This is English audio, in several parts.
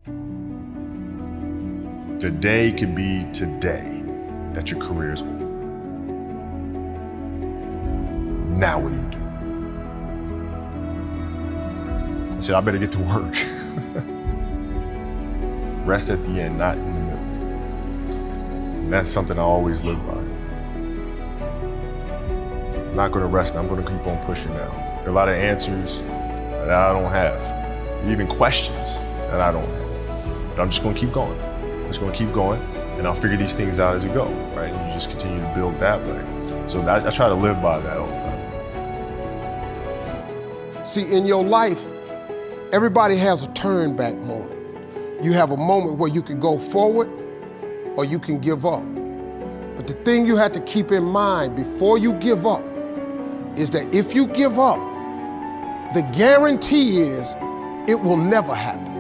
The day could be today that your career is over. Now what do you do? I said, I better get to work. Rest at the end, not in the middle. And that's something I always live by. I'm not gonna rest, I'm gonna keep on pushing now. There are a lot of answers that I don't have, even questions that I don't have. But I'm just gonna keep going. I'm just gonna keep going, and I'll figure these things out as we go, right? And you just continue to build that way. So I try to live by that all the time. See, in your life, everybody has a turn back moment. You have a moment where you can go forward or you can give up. But the thing you have to keep in mind before you give up is that if you give up, the guarantee is it will never happen.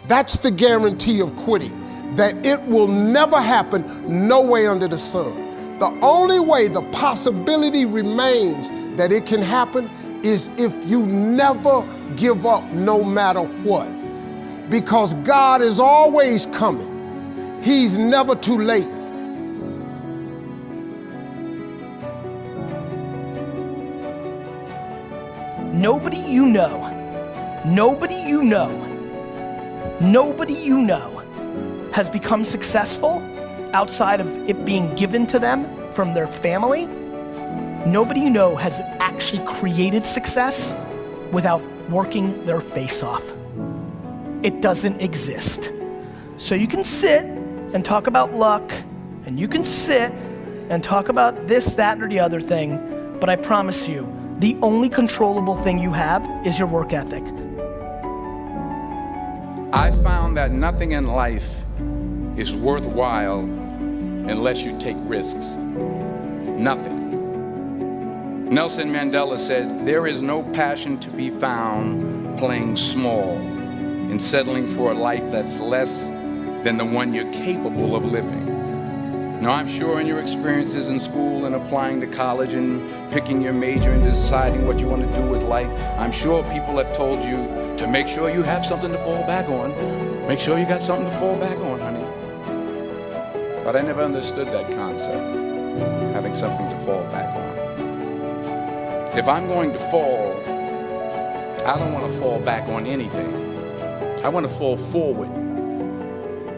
That's the guarantee of quitting, that it will never happen, no way under the sun. The only way the possibility remains that it can happen is if you never give up no matter what. Because God is always coming. He's never too late. Nobody you know has become successful outside of it being given to them from their family. Nobody you know has actually created success without working their face off. It doesn't exist. So you can sit and talk about luck, and you can sit and talk about this, that, or the other thing, but I promise you, the only controllable thing you have is your work ethic. I found that nothing in life is worthwhile unless you take risks. Nothing. Nelson Mandela said, "There is no passion to be found playing small and settling for a life that's less than the one you're capable of living." Now, I'm sure in your experiences in school and applying to college and picking your major and deciding what you want to do with life, I'm sure people have told you to make sure you have something to fall back on. Make sure you got something to fall back on, honey. But I never understood that concept, having something to fall back on. If I'm going to fall, I don't want to fall back on anything. I want to fall forward.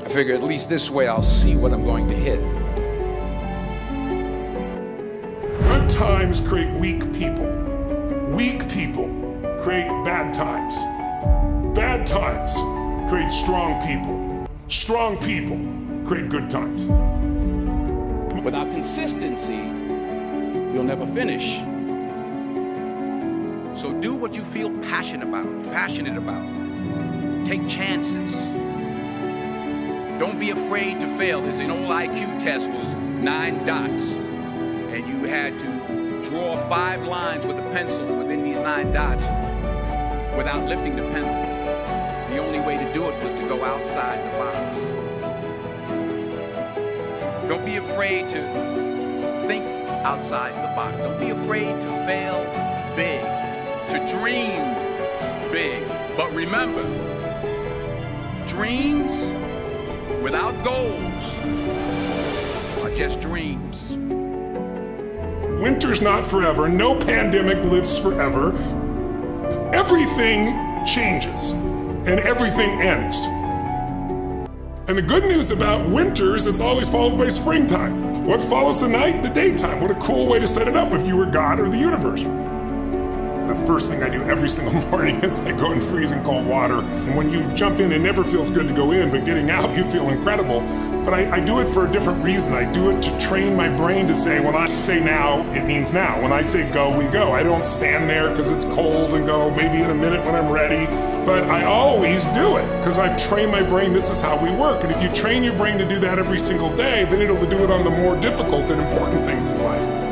I figure at least this way I'll see what I'm going to hit. Good times create weak people. Weak people create bad times. Bad times create strong people. Strong people create good times. Without consistency, you'll never finish. So do what you feel passionate about. Take chances. Don't be afraid to fail. There's an old IQ test was 9 dots, and you had to draw 5 lines with a pencil within these 9 dots without lifting the pencil. The only way to do it was to go outside the box. Don't be afraid to think outside the box. Don't be afraid to fail big, to dream big. But remember, dreams without goals are just dreams. Winter's not forever. No pandemic lives forever. Everything changes and everything ends. And the good news about winter is it's always followed by springtime. What follows the night? The daytime. What a cool way to set it up if you were God or the universe. The first thing I do every single morning is I go in freezing cold water. And when you jump in, it never feels good to go in, but getting out, you feel incredible. But I do it for a different reason. I do it to train my brain to say, when I say now, it means now. When I say go, we go. I don't stand there because it's cold and go maybe in a minute when I'm ready. But I always do it because I've trained my brain, this is how we work. And if you train your brain to do that every single day, then it'll do it on the more difficult and important things in life.